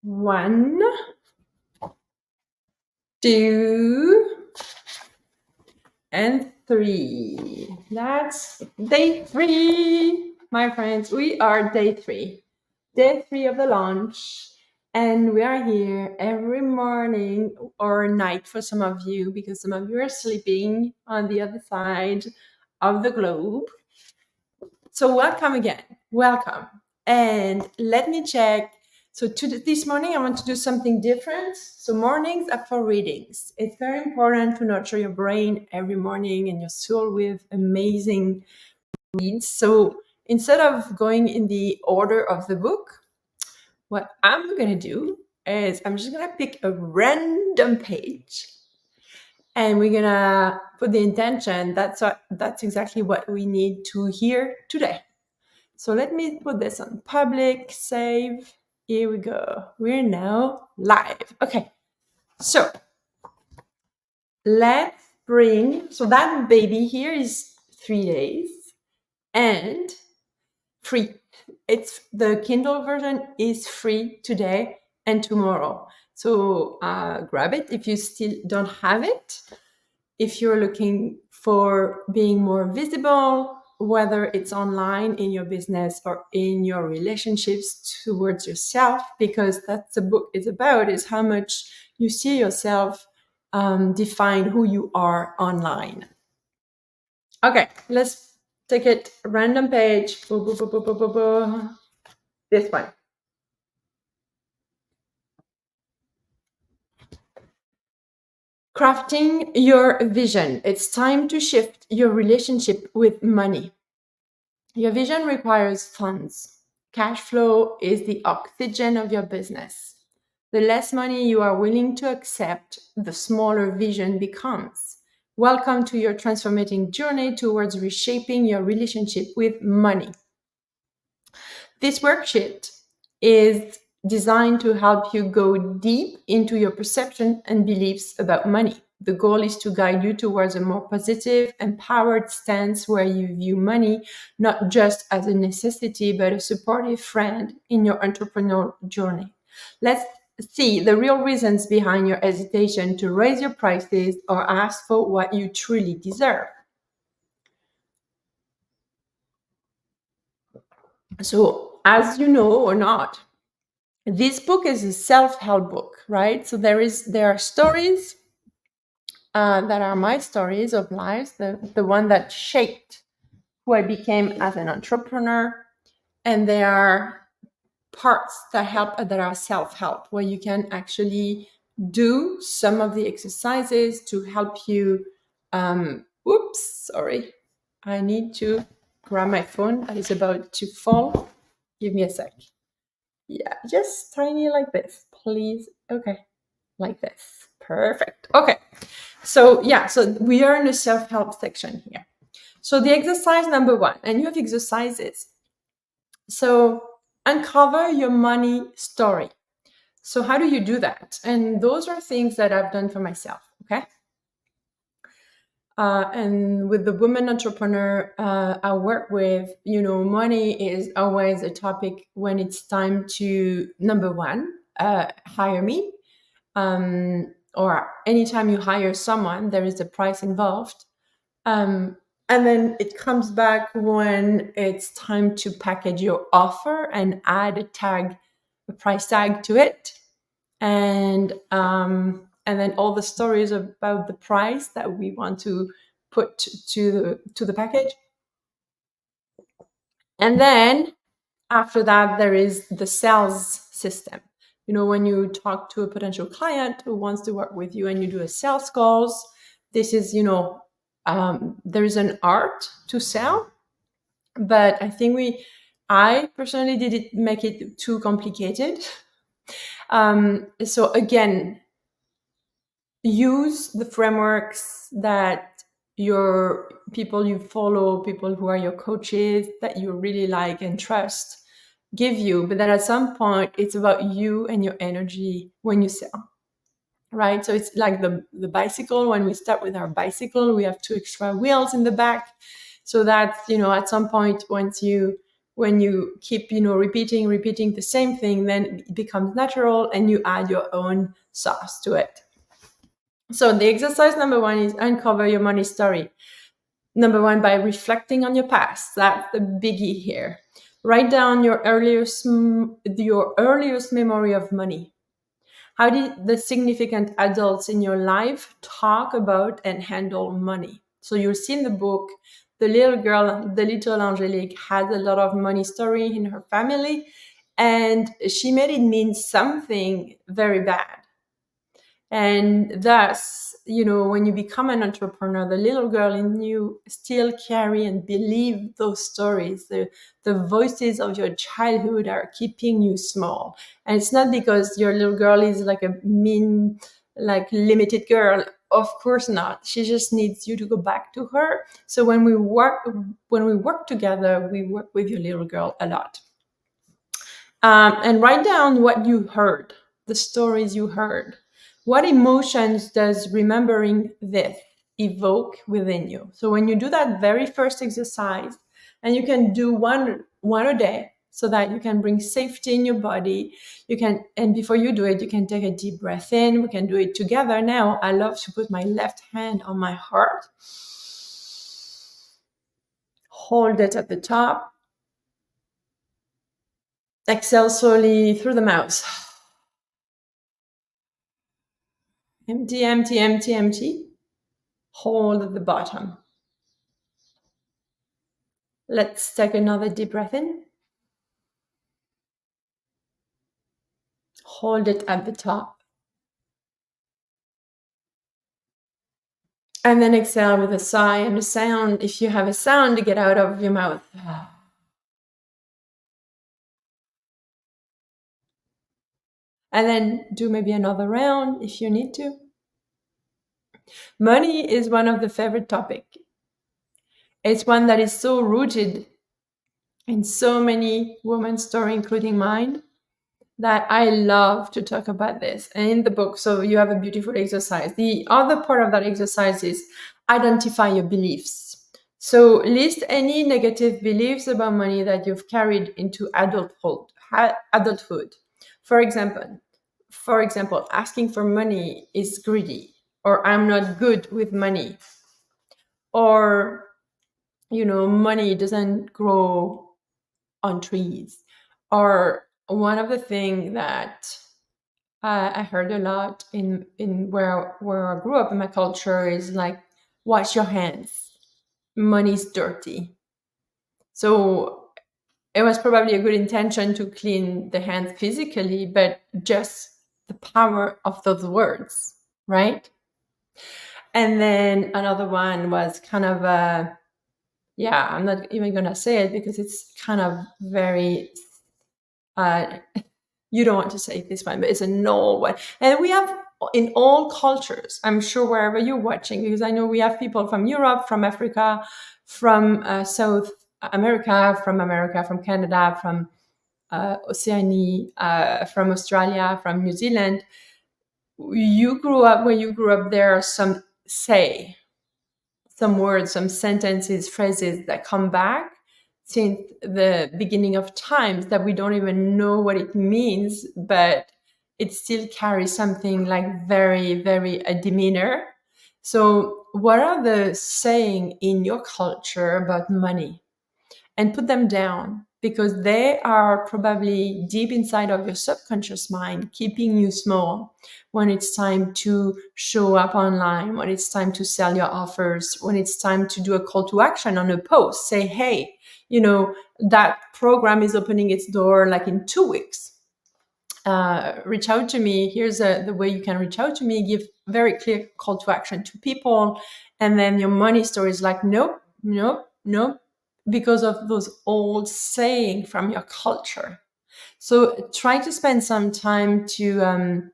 1, 2, and 3. That's day 3, my friends. We are day 3. Day 3 of the launch. And we are here every morning or night for some of you, because some of you are sleeping on the other side of the globe. So welcome again. Welcome. And let me check. So this morning, I want to do something different. So mornings are for readings. It's very important to nurture your brain every morning and your soul with amazing reads. So instead of going in the order of the book, what I'm going to do is I'm just going to pick a random page and we're going to put the intention. That's exactly what we need to hear today. So let me put this on public, save. Here we go. We're now live. Okay. So let's bring, so that baby here is 3 days and free. It's the Kindle version is free today and tomorrow. So grab it if you still don't have it. If you're looking for being more visible, whether it's online in your business or in your relationships towards yourself, because that's the book is about, is how much you see yourself define who you are online. Okay, let's take it random page. This one. Crafting your vision. It's time to shift your relationship with money. Your vision requires funds. Cash flow is the oxygen of your business. The less money you are willing to accept, the smaller vision becomes. Welcome to your transformating journey towards reshaping your relationship with money. This worksheet is designed to help you go deep into your perception and beliefs about money. The goal is to guide you towards a more positive, empowered stance where you view money not just as a necessity, but a supportive friend in your entrepreneurial journey. Let's see the real reasons behind your hesitation to raise your prices or ask for what you truly deserve. So, as you know or not, this book is a self-help book, right? So there are stories that are my stories of lives, the one that shaped who I became as an entrepreneur, and there are parts that are self-help, where you can actually do some of the exercises to help you. Sorry, I need to grab my phone that is about to fall. Give me a sec. Yeah, just tiny like this, please. Okay, like this. Perfect. Okay, so we are in the self-help section here. So the exercise number 1, and you have exercises. So uncover your money story. So how do you do that? And those are things that I've done for myself, okay? And with the women entrepreneur I work with, money is always a topic when it's time to, number 1, hire me. Or anytime you hire someone, there is a price involved. And then it comes back when it's time to package your offer and add a price tag to it. And then all the stories about the price that we want to put to the package. And then after that, there is the sales system. When you talk to a potential client who wants to work with you and you do a sales calls, this is, there is an art to sell, but I think I personally didn't make it too complicated. So again, use the frameworks that your people you follow, people who are your coaches that you really like and trust, give you. But then at some point, it's about you and your energy when you sell, right? So it's like the bicycle. When we start with our bicycle, we have 2 extra wheels in the back. So that, at some point, once you When you keep, repeating the same thing, then it becomes natural and you add your own sauce to it. So the exercise number one is uncover your money story. Number one, by reflecting on your past. That's the biggie here. Write down your earliest memory of money. How did the significant adults in your life talk about and handle money? So you'll see in the book, the little girl, the little Angelique, has a lot of money story in her family, and she made it mean something very bad. And thus, when you become an entrepreneur, the little girl in you still carry and believe those stories. The voices of your childhood are keeping you small. And it's not because your little girl is like a mean, like limited girl. Of course not. She just needs you to go back to her. So when we work together, we work with your little girl a lot. And write down what you heard, the stories you heard. What emotions does remembering this evoke within you? So when you do that very first exercise, and you can do one a day, so that you can bring safety in your body. And before you do it, you can take a deep breath in. We can do it together now. I love to put my left hand on my heart, hold it at the top, exhale slowly through the mouth. Empty, empty, empty, empty. Hold at the bottom. Let's take another deep breath in. Hold it at the top. And then exhale with a sigh and a sound. If you have a sound to get out of your mouth. And then do maybe another round if you need to. Money is one of the favorite topics. It's one that is so rooted in so many women's stories, including mine, that I love to talk about this. And in the book, so you have a beautiful exercise. The other part of that exercise is identify your beliefs. So list any negative beliefs about money that you've carried into adulthood. For example, asking for money is greedy, or I'm not good with money, or money doesn't grow on trees. Or one of the things that I heard a lot in where I grew up in my culture is like, wash your hands. Money's dirty. So it was probably a good intention to clean the hands physically, but just the power of those words, right? And then another one was kind of yeah, I'm not even gonna say it because it's kind of very you don't want to say this one, but it's a null one. And we have in all cultures, I'm sure wherever you're watching, because I know we have people from Europe, from Africa, from South America, from Canada, from Oceania, from Australia, from New Zealand. You grew up where you grew up. There are some words, some sentences, phrases that come back since the beginning of times that we don't even know what it means, but it still carries something like very, very a demeanor. So what are the saying in your culture about money? And put them down, because they are probably deep inside of your subconscious mind, keeping you small when it's time to show up online, when it's time to sell your offers, when it's time to do a call to action on a post. Say, hey, that program is opening its door like in 2 weeks. Reach out to me. Here's the way you can reach out to me. Give very clear call to action to people. And then your money story is like, nope, nope, nope, because of those old saying from your culture. So try to spend some time to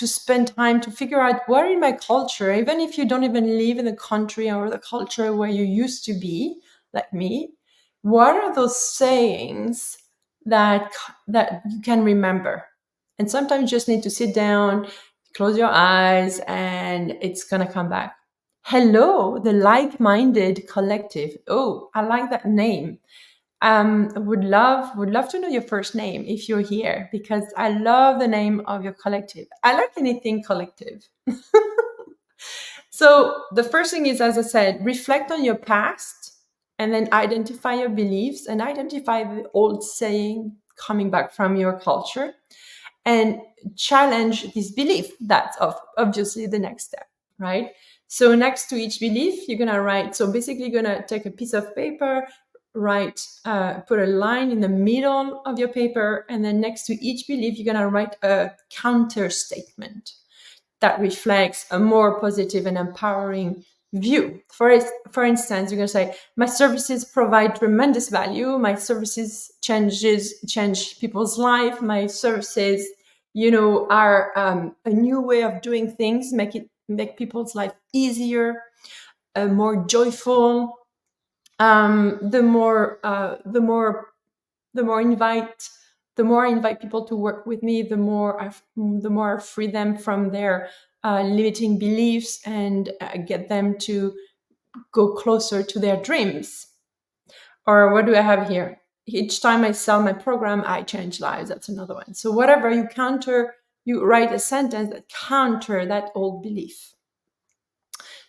spend time to figure out what in my culture, even if you don't even live in the country or the culture where you used to be, like me, what are those sayings that you can remember? And sometimes you just need to sit down, close your eyes, and it's gonna come back. Hello, the like-minded collective. Oh, I like that name. Would love to know your first name if you're here, because I love the name of your collective. I like anything collective. So the first thing is, as I said, reflect on your past and then identify your beliefs and identify the old saying coming back from your culture and challenge this belief. That's obviously the next step, right? So next to each belief, you're gonna write. So basically, you're gonna take a piece of paper, write, put a line in the middle of your paper, and then next to each belief, you're gonna write a counter statement that reflects a more positive and empowering view. For instance, you're going to say, my services provide tremendous value. My services change people's life. My services, are a new way of doing things, make people's life easier, more joyful. The more invite the more I invite people to work with me, the more I free them from their limiting beliefs and get them to go closer to their dreams. Or what do I have here? Each time I sell my program, I change lives. That's another one. So whatever you write a sentence that counter that old belief.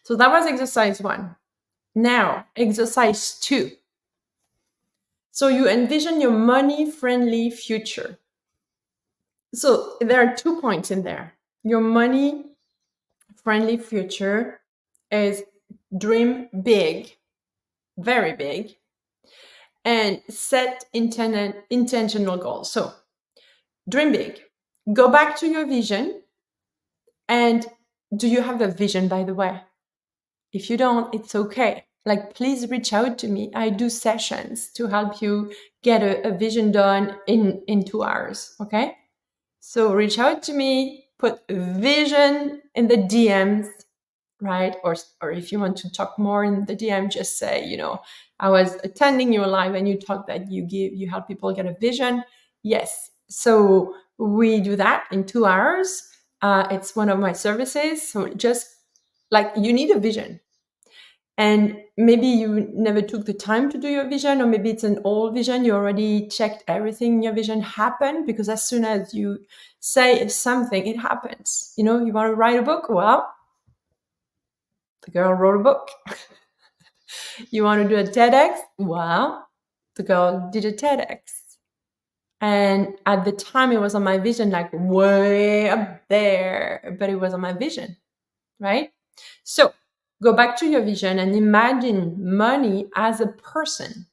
So that was exercise 1. Now, exercise 2. So you envision your money-friendly future. So there are 2 points in there. Your money-friendly future is dream big, very big, and set intentional goals. So dream big. Go back to your vision. And do you have a vision, by the way? If you don't, it's okay. Like, please reach out to me. I do sessions to help you get a vision done in 2 hours. Okay. So reach out to me, put vision in the DMs, right? Or if you want to talk more in the DM, just say, I was attending your live and you talk that you help people get a vision. Yes. So we do that in 2 hours. It's one of my services. So just like, you need a vision. And maybe you never took the time to do your vision, or maybe it's an old vision. You already checked everything in your vision happened, because as soon as you say something, it happens. You want to write a book? Well, the girl wrote a book. You want to do a TEDx? Well, the girl did a TEDx. And at the time, it was on my vision, like way up there, but it was on my vision, right? So go back to your vision and imagine money as a person.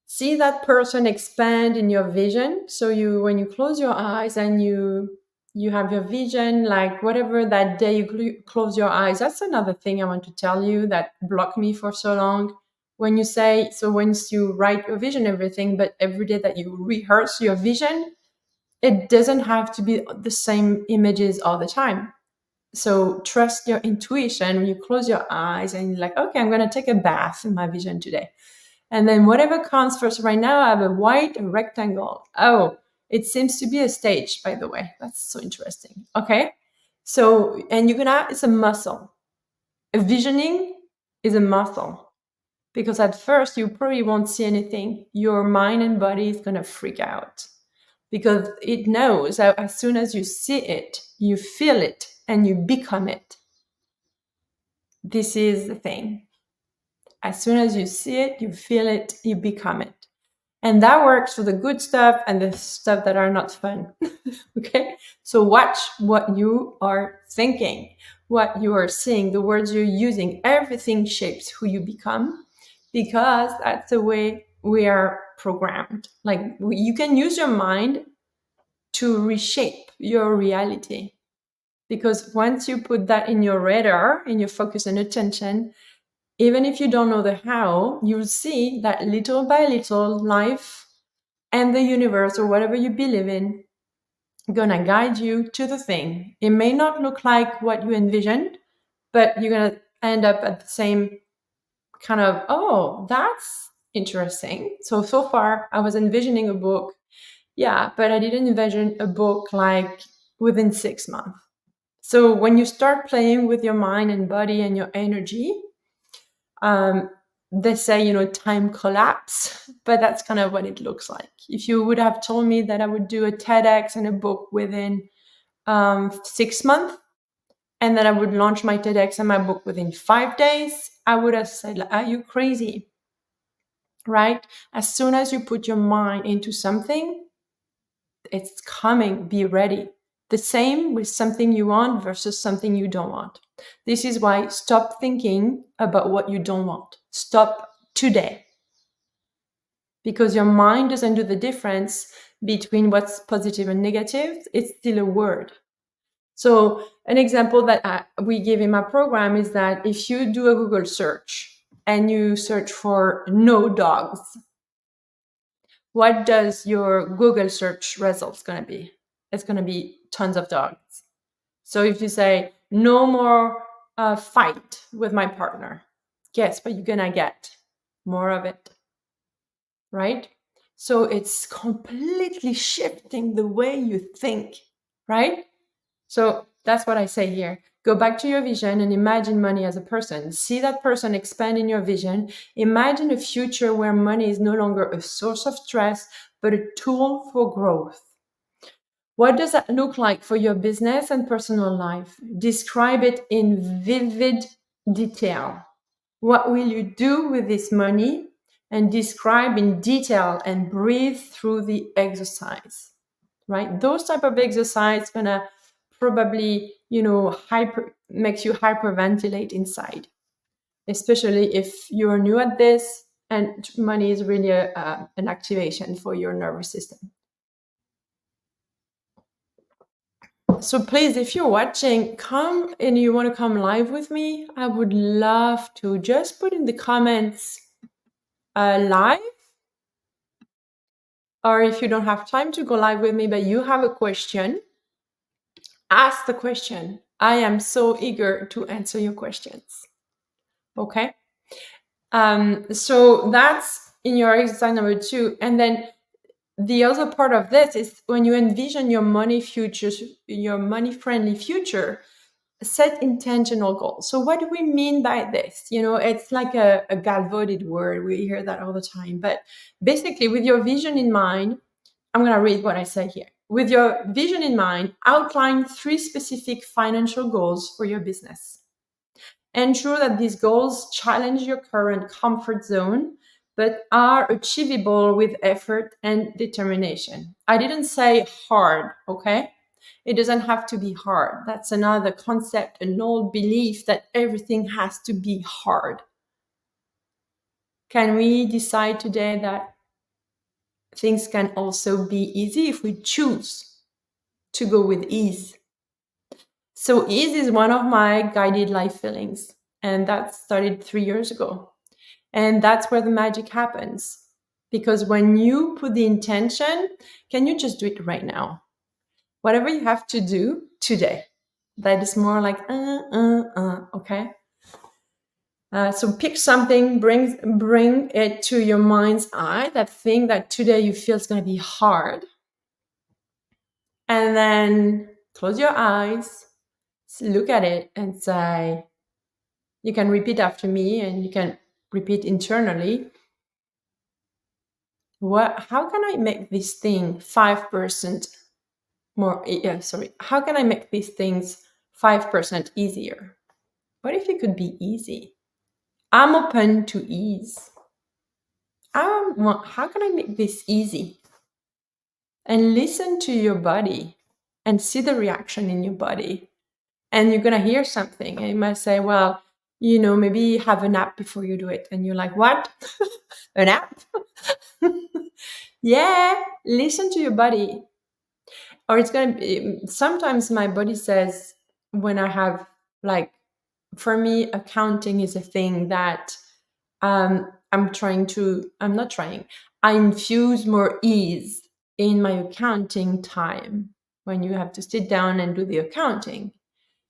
See that person expand in your vision. So when you close your eyes and you have your vision, like whatever that day you close your eyes. That's another thing I want to tell you that blocked me for so long. When you say, so once you write your vision, everything, but every day that you rehearse your vision, it doesn't have to be the same images all the time. So trust your intuition when you close your eyes and you're like, okay, I'm going to take a bath in my vision today. And then whatever comes first. Right now, I have a white rectangle. Oh, it seems to be a stage, by the way. That's so interesting. Okay. So, and it's a muscle. Visioning is a muscle, because at first you probably won't see anything. Your mind and body is going to freak out, because it knows that as soon as you see it, you feel it, and you become it. This is the thing. As soon as you see it, you feel it, you become it. And that works for the good stuff and the stuff that are not fun. Okay? So watch what you are thinking, what you are seeing, the words you're using. Everything shapes who you become, because that's the way we are programmed. Like, you can use your mind to reshape your reality. Because once you put that in your radar, in your focus and attention, even if you don't know the how, you'll see that little by little, life and the universe, or whatever you believe in, gonna guide you to the thing. It may not look like what you envisioned, but you're gonna end up at the same kind of, oh, that's interesting. So far I was envisioning a book. Yeah, but I didn't envision a book like within 6 months. So when you start playing with your mind and body and your energy, um, they say, time collapse, but that's kind of what it looks like. If you would have told me that I would do a TEDx and a book within 6 months, and that I would launch my TEDx and my book within 5 days, I would have said, like, are you crazy? Right? As soon as you put your mind into something, it's coming, be ready. The same with something you want versus something you don't want. This is why stop thinking about what you don't want. Stop today. Because your mind doesn't do the difference between what's positive and negative. It's still a word. So an example that we give in my program is that if you do a Google search and you search for no dogs, what does your Google search results going to be? It's going to be tons of dogs. So if you say no more fight with my partner, guess what you're going to get? More of it, right? So it's completely shifting the way you think, right? So that's what I say here. Go back to your vision and imagine money as a person. See that person expand in your vision. Imagine a future where money is no longer a source of stress, but a tool for growth. What does that look like for your business and personal life? Describe it in vivid detail. What will you do with this money? And describe in detail and breathe through the exercise, right? Those type of exercise gonna probably, makes you hyperventilate inside, especially if you're new at this and money is really an activation for your nervous system. So please, if you're watching, come and you want to come live with me, I would love to. Just put in the comments live, or if you don't have time to go live with me, but you have a question, ask the question. I am so eager to answer your questions. Okay. So that's in your exercise number 2. And then the other part of this is when you envision your money futures, your money friendly future, set intentional goals. So what do we mean by this? It's like a galvauded word. We hear that all the time. But basically, with your vision in mind, I'm going to read what I say here. With your vision in mind, outline 3 specific financial goals for your business. Ensure that these goals challenge your current comfort zone, but are achievable with effort and determination. I didn't say hard, okay? It doesn't have to be hard. That's another concept, an old belief that everything has to be hard. Can we decide today that things can also be easy if we choose to go with ease? So ease is one of my guided life feelings, and that started 3 years ago. And that's where the magic happens. Because when you put the intention, can you just do it right now? Whatever you have to do today. That is more like, okay? So pick something, bring it to your mind's eye, that thing that today you feel is going to be hard. And then close your eyes, look at it and say, you can repeat after me and you can repeat internally. How can I make this thing 5% more? How can I make these things 5% easier? What if it could be easy? I'm open to ease. How can I make this easy? And listen to your body and see the reaction in your body. And you're going to hear something and you might say, well, maybe have a nap before you do it. And you're like, what? A nap? Yeah, listen to your body. Or it's going to be, sometimes my body says, when I have, like, for me, accounting is a thing that I infuse more ease in my accounting time when you have to sit down and do the accounting.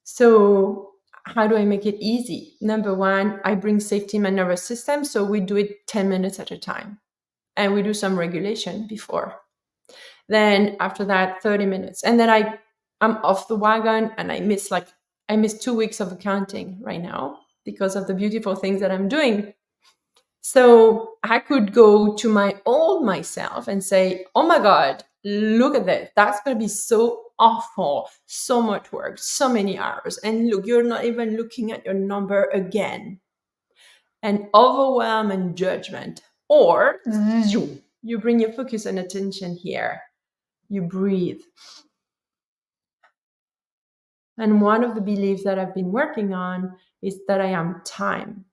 So how do I make it easy? Number 1, I bring safety in my nervous system. So we do it 10 minutes at a time. And we do some regulation before. Then after that, 30 minutes. And then I'm off the wagon and I miss 2 weeks of accounting right now because of the beautiful things that I'm doing. So I could go to my old myself and say, oh my God, look at this. That's going to be so awful. So much work, so many hours. And look, you're not even looking at your number again. And overwhelm and judgment. Or you bring your focus and attention here. You breathe. And one of the beliefs that I've been working on is that I am time.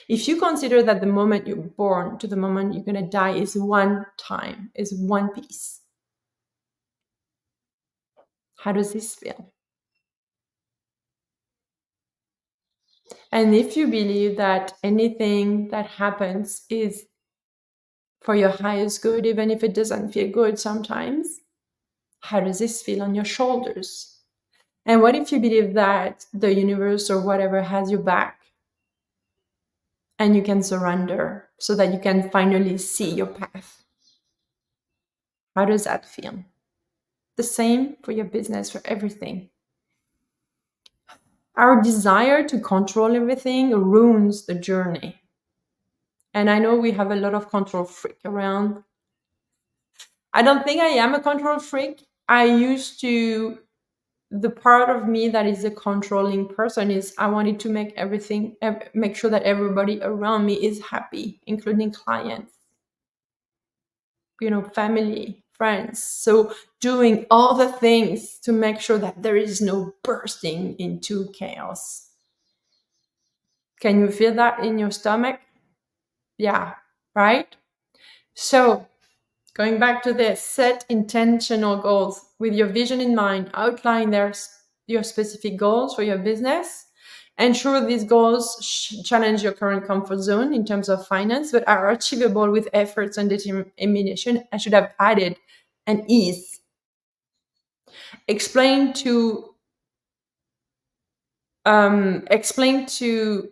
If you consider that the moment you're born to the moment you're going to die is one time, is one piece, how does this feel? And if you believe that anything that happens is for your highest good, even if it doesn't feel good sometimes, how does this feel on your shoulders? And what if you believe that the universe or whatever has your back and you can surrender so that you can finally see your path? How does that feel? The same for your business, for everything. Our desire to control everything ruins the journey. And I know we have a lot of control freak around. I don't think I am a control freak. I used to, the part of me that is a controlling person is I wanted to make everything, make sure that everybody around me is happy, including clients, family, friends. So doing all the things to make sure that there is no bursting into chaos. Can you feel that in your stomach? Yeah, right? So going back to this, set intentional goals with your vision in mind. Outline your specific goals for your business. Ensure these goals challenge your current comfort zone in terms of finance, but are achievable with efforts and determination. I should have added an ease. Explain to explain to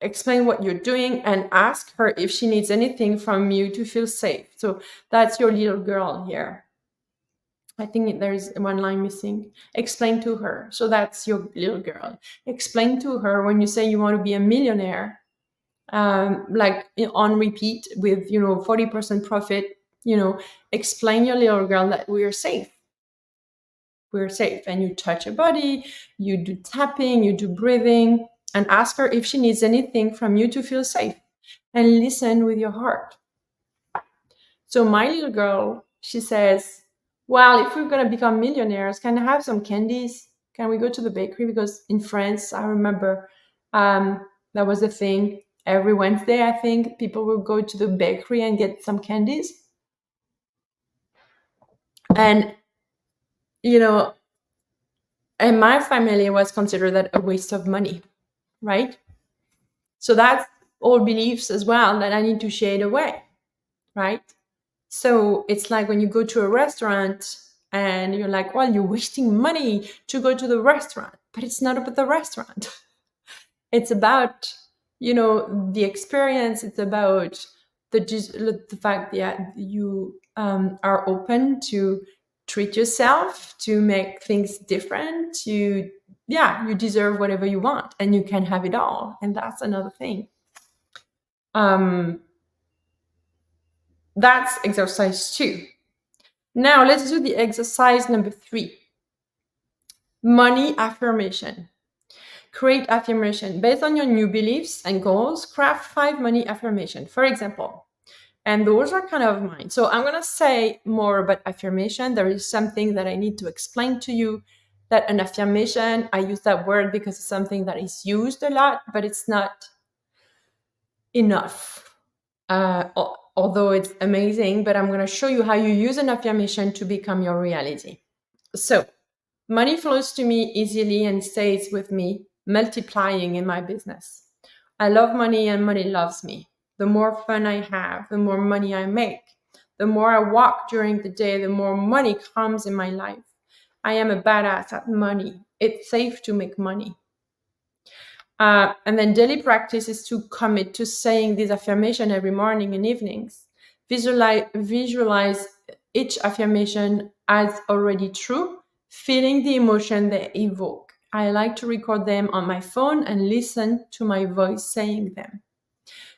explain what you're doing and ask her if she needs anything from you to feel safe. So that's your little girl here. I think there's one line missing. Explain to her. So that's your little girl. Explain to her when you say you want to be a millionaire, like on repeat with 40% profit. Explain your little girl that we are safe. We're safe, and you touch your body, you do tapping, you do breathing, and ask her if she needs anything from you to feel safe. And listen with your heart. So my little girl, she says, well, if we're going to become millionaires, can I have some candies? Can we go to the bakery? Because in France, I remember that was the thing. Every Wednesday, I think, people would go to the bakery and get some candies. And, and my family was considered that a waste of money, right? So that's old beliefs as well that I need to shade away, right? So it's like when you go to a restaurant and you're like, well, you're wasting money to go to the restaurant, but it's not about the restaurant. It's about, the experience. It's about the fact that you are open to treat yourself, to make things different. You deserve whatever you want and you can have it all. And that's another thing. That's exercise 2. Now let's do the exercise number 3. Money affirmation. Create affirmation based on your new beliefs and goals. Craft 5 money affirmation, for example. And those are kind of mine. So I'm going to say more about affirmation. There is something that I need to explain to you, that an affirmation, I use that word because it's something that is used a lot, but it's not enough. Although it's amazing, but I'm going to show you how you use an affirmation to become your reality. So money flows to me easily and stays with me, multiplying in my business. I love money and money loves me. The more fun I have, the more money I make. The more I walk during the day, the more money comes in my life. I am a badass at money. It's safe to make money. And then daily practice is to commit to saying this affirmation every morning and evenings. Visualize each affirmation as already true, feeling the emotion they evoke. I like to record them on my phone and listen to my voice saying them.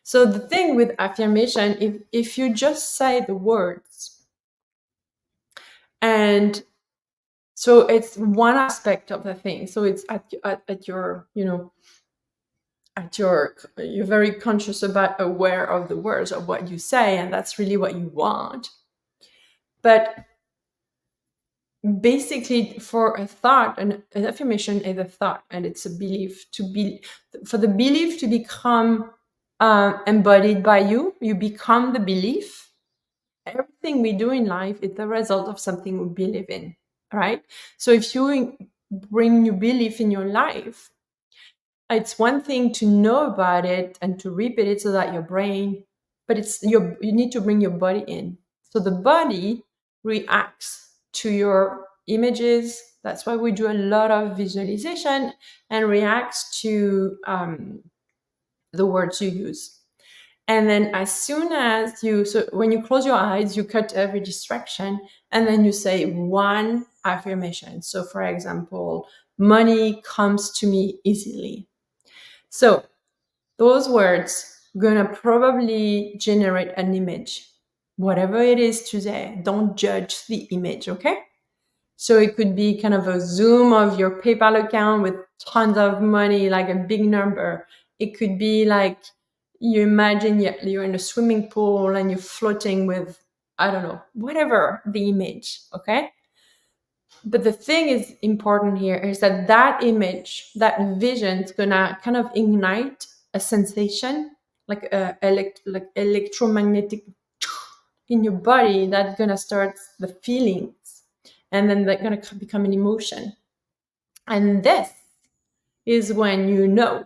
So the thing with affirmation, if you just say the words, and so it's one aspect of the thing. So it's at your, at your, you're very conscious about, aware of the words of what you say, and that's really what you want. But basically, for a thought, an affirmation is a thought, and it's a belief. To be, for the belief to become embodied by you, you become the belief. Everything we do in life is the result of something we believe in, right? So if you bring new belief in your life, it's one thing to know about it and to repeat it so that your brain, but you need to bring your body in. So the body reacts to your images. That's why we do a lot of visualization, and reacts to the words you use. And then as soon as so when you close your eyes, you cut every distraction, and then you say one affirmation. So for example, money comes to me easily. So those words gonna probably generate an image. Whatever it is today, don't judge the image, okay? So it could be kind of a zoom of your PayPal account with tons of money, like a big number. It could be like you imagine you're in a swimming pool and you're floating with, I don't know, whatever the image, okay? But the thing is important here is that that image, that vision is gonna kind of ignite a sensation, like like electromagnetic in your body, that's gonna start the feelings, and then they're gonna become an emotion. And this is when you know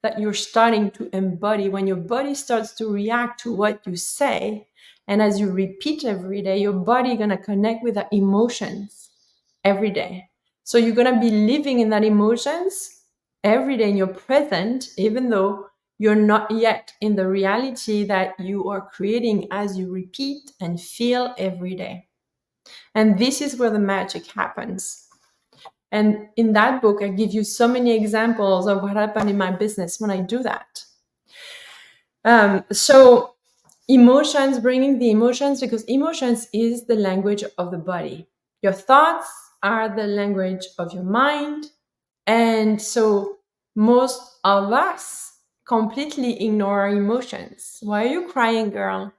that you're starting to embody, when your body starts to react to what you say, and as you repeat every day, your body gonna connect with the emotions every day. So you're gonna be living in that emotions every day in your present, even though you're not yet in the reality that you are creating as you repeat and feel every day. And this is where the magic happens. And in that book, I give you so many examples of what happened in my business when I do that. So emotions, bringing the emotions, because emotions is the language of the body. Your thoughts are the language of your mind. And so most of us completely ignore our emotions. Why are you crying, girl?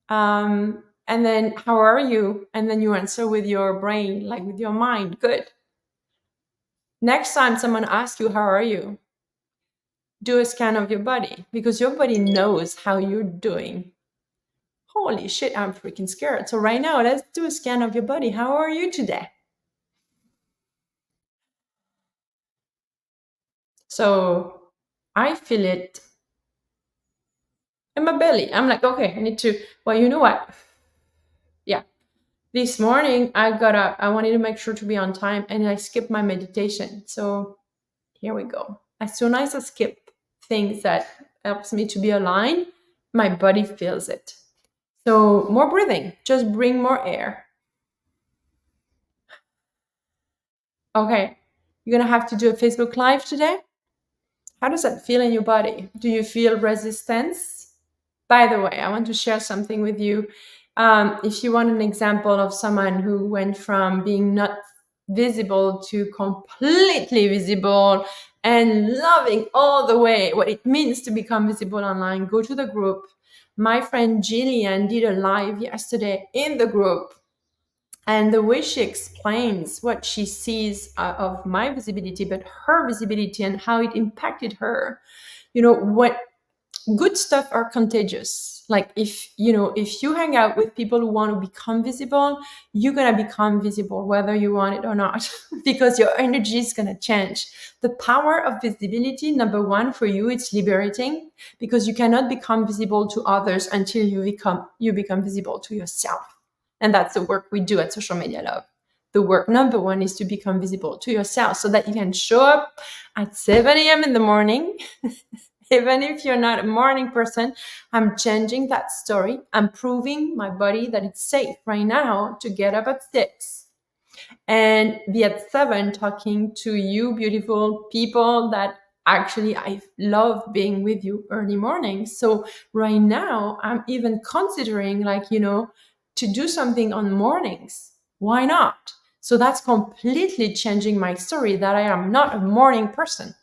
And then, how are you? And then you answer with your brain, like with your mind. Good. Next time someone asks you, how are you? Do a scan of your body, because your body knows how you're doing. Holy shit, I'm freaking scared. So right now, let's do a scan of your body. How are you today? So I feel it in my belly. I'm like, okay, I need to, well, you know what? Yeah. This morning I got up. I wanted to make sure to be on time, and I skipped my meditation. So here we go. As soon as I skip things that helps me to be aligned, my body feels it. So more breathing, just bring more air. Okay, you're gonna have to do a Facebook Live today. How does that feel in your body? Do you feel resistance? By the way, I want to share something with you. If you want an example of someone who went from being not visible to completely visible and loving all the way what it means to become visible online, go to the group. My friend Jillian did a live yesterday in the group. And the way she explains what she sees of my visibility, but her visibility and how it impacted her, what good stuff are contagious. Like if you hang out with people who want to become visible, you're going to become visible whether you want it or not, because your energy is going to change. The power of visibility, number one, for you, it's liberating, because you cannot become visible to others until you become visible to yourself. And that's the work we do at Social Media Love. The work number one is to become visible to yourself, so that you can show up at 7 a.m. in the morning Even if you're not a morning person, I'm changing that story. I'm proving my body that it's safe right now to get up at 6 and be at 7 talking to you beautiful people that actually I love being with you early morning. So right now I'm even considering, like, to do something on mornings. Why not? So that's completely changing my story that I am not a morning person,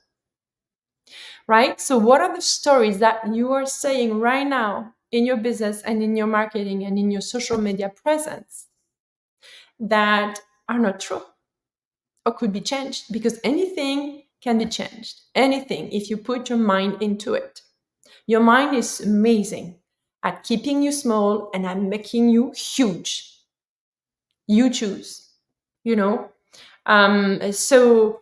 right? So what are the stories that you are saying right now in your business and in your marketing and in your social media presence that are not true or could be changed? Because anything can be changed. Anything, if you put your mind into it. Your mind is amazing at keeping you small and at making you huge. You choose, you know? So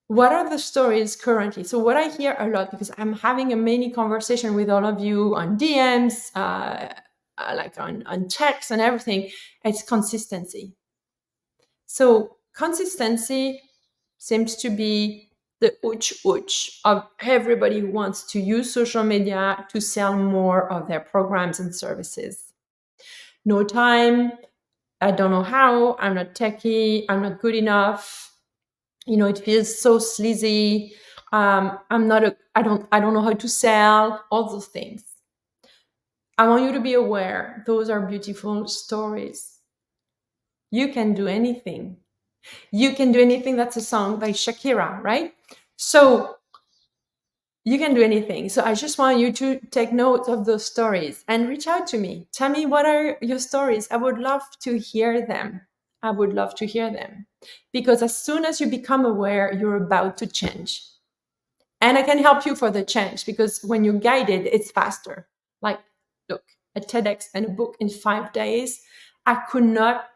what are the stories currently? So what I hear a lot, because I'm having a mini conversation with all of you on DMs, like on text and everything, it's consistency. So consistency seems to be the ouch of everybody who wants to use social media to sell more of their programs and services. No time, I don't know how, I'm not techie, I'm not good enough. It feels so sleazy. I don't know how to sell, all those things. I want you to be aware, those are beautiful stories. You can do anything. You can do anything. That's a song by Shakira, right? So you can do anything. So I just want you to take note of those stories and reach out to me. Tell me, what are your stories? I would love to hear them. I would love to hear them. Because as soon as you become aware, you're about to change. And I can help you for the change, because when you're guided, it's faster. Like, look, a TEDx and a book in 5 days. I could not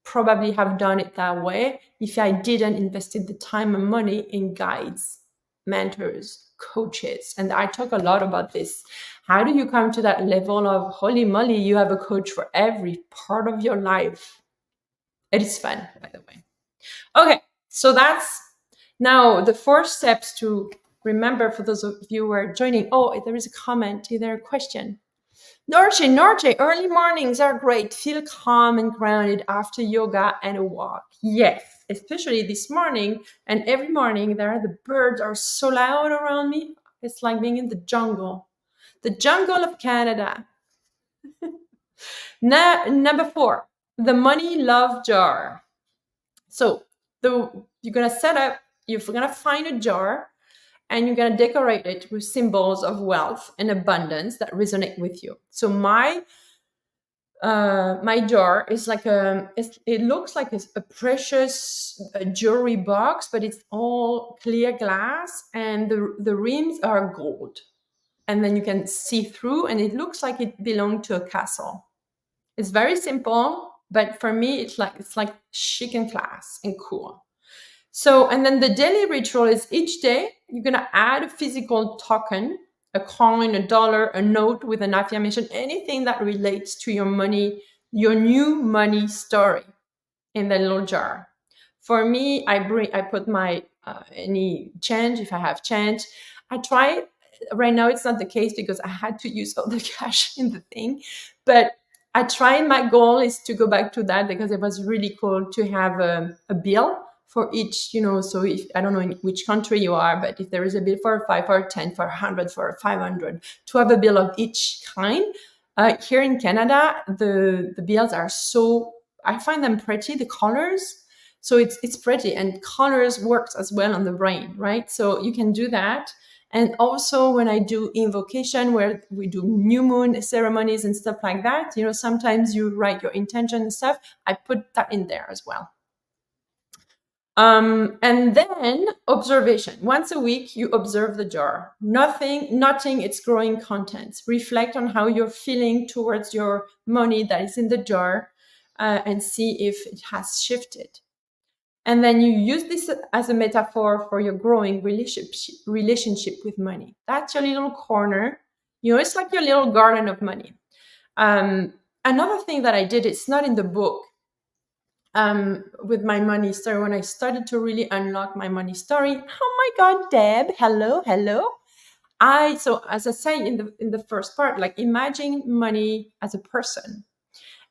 probably have done it that way if I didn't invested the time and money in guides, mentors, coaches. And I talk a lot about this. How do you come to that level of, holy moly, you have a coach for every part of your life? It is fun, by the way. Okay, so that's now the 4 steps to remember for those of you who are joining. Oh, there is a comment, is there a question? Norche, early mornings are great. Feel calm and grounded after yoga and a walk. Yes, especially this morning and every morning. The birds are so loud around me. It's like being in the jungle of Canada. Number 4, the money love jar. So you're gonna find a jar and you're gonna decorate it with symbols of wealth and abundance that resonate with you. So my jar is like it looks like a precious jewelry box, but it's all clear glass and the rims are gold. And then you can see through and it looks like it belonged to a castle. It's very simple, but for me, it's like chic and class and cool. So, and then the daily ritual is each day you're going to add a physical token, a coin, a dollar, a note with an affirmation, anything that relates to your money, your new money story in the little jar. For me, I put my any change, if I have change. I try. Right now it's not the case because I had to use all the cash in the thing, but I try. My goal is to go back to that because it was really cool to have a bill for each, so if I don't know in which country you are, but if there is a bill for a 5, for a 10, for 100, for 500, to have a bill of each kind. Here in Canada, the bills are so, I find them pretty, the colors. So it's pretty, and colors works as well on the brain, right? So you can do that. And also when I do invocation, where we do new moon ceremonies and stuff like that, sometimes you write your intention and stuff. I put that in there as well. And then observation. Once a week, you observe the jar. Nothing its growing contents. Reflect on how you're feeling towards your money that is in the jar and see if it has shifted. And then you use this as a metaphor for your growing relationship with money. That's your little corner. It's like your little garden of money. Another thing that I did, it's not in the book, with my money story, when I started to really unlock my money story. Oh my God, Deb, hello. So as I say in the first part, like imagine money as a person,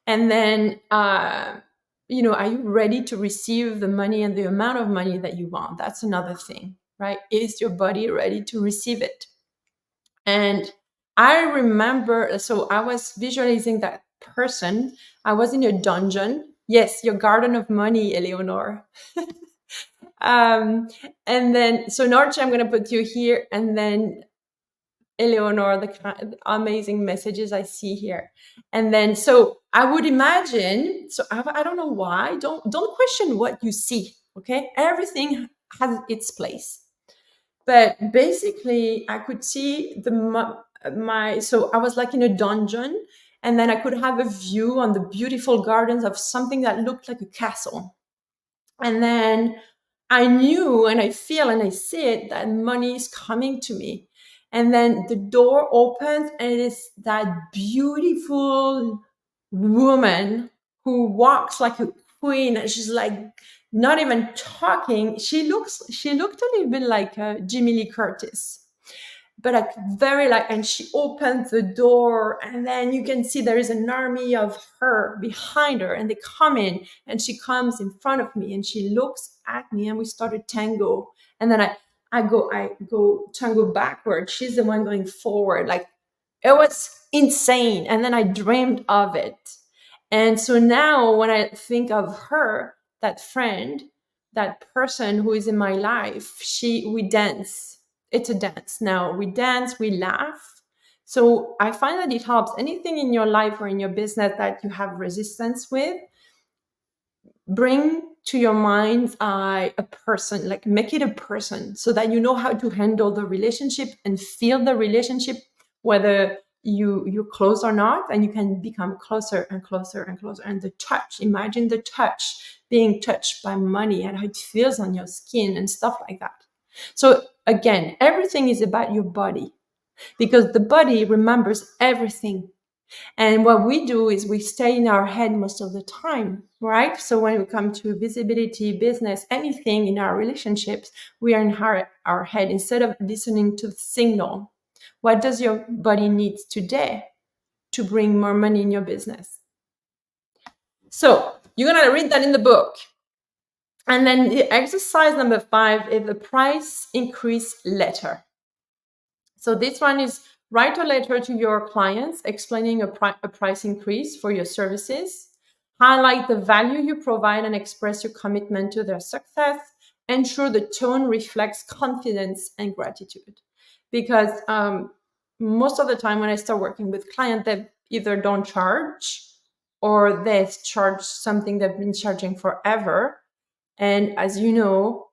and then are you ready to receive the money and the amount of money that you want? That's another thing, right? Is your body ready to receive it? And I remember, so I was visualizing that person. I was in a dungeon. Yes, your garden of money, Eleonore. um, and then, so Norchi, I'm going to put you here, and then Eleonore, the amazing messages I see here. And then, so I would imagine, so I don't know why, don't question what you see, okay? Everything has its place. But basically, I could see so I was like in a dungeon, and then I could have a view on the beautiful gardens of something that looked like a castle. And then I knew and I feel and I see it that money is coming to me. And then the door opens, and it is that beautiful woman who walks like a queen, and she's like not even talking. She looked a little bit like Jimmy Lee Curtis, but like very like, and she opens the door, and then you can see there is an army of her behind her, and they come in, and she comes in front of me, and she looks at me, and we started tango. And then I go tango backward, she's the one going forward. Like, it was insane, and then I dreamed of it. And so now when I think of her, that friend, that person who is in my life, we dance. It's a dance. Now we dance, we laugh. So I find that it helps anything in your life or in your business that you have resistance with. Bring to your mind's eye a person, like make it a person, so that you know how to handle the relationship and feel the relationship, whether you're close or not, and you can become closer and closer and closer. And the touch, imagine the touch, being touched by money and how it feels on your skin and stuff like that. So again, everything is about your body, because the body remembers everything. And what we do is we stay in our head most of the time, right? So when we come to visibility, business, anything in our relationships, we are in our head instead of listening to the signal. What does your body need today to bring more money in your business? So you're going to read that in the book. And then the exercise number 5 is the price increase letter. So this one is write a letter to your clients explaining a price increase for your services. Highlight the value you provide and express your commitment to their success. Ensure the tone reflects confidence and gratitude. Because most of the time when I start working with clients, they either don't charge, or they charge something they've been charging forever. And as you know,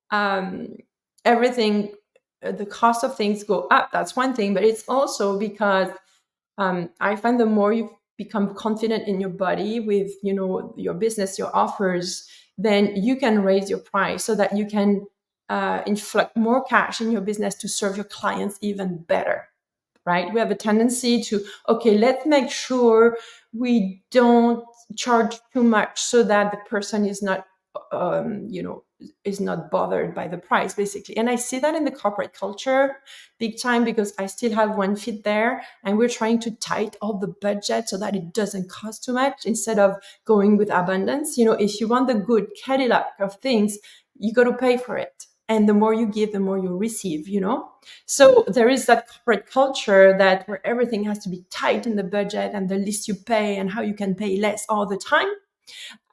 everything, the cost of things go up. That's one thing, but it's also because I find the more you become confident in your body with, your business, your offers, then you can raise your price so that you can inflect more cash in your business to serve your clients even better. Right? We have a tendency to, okay, let's make sure we don't charge too much so that the person is not, is not bothered by the price, basically. And I see that in the corporate culture big time, because I still have one feet there, and we're trying to tight all the budget so that it doesn't cost too much instead of going with abundance. If you want the good Cadillac of things, you got to pay for it. And the more you give, the more you receive, So there is that corporate culture where everything has to be tight in the budget, and the least you pay and how you can pay less all the time.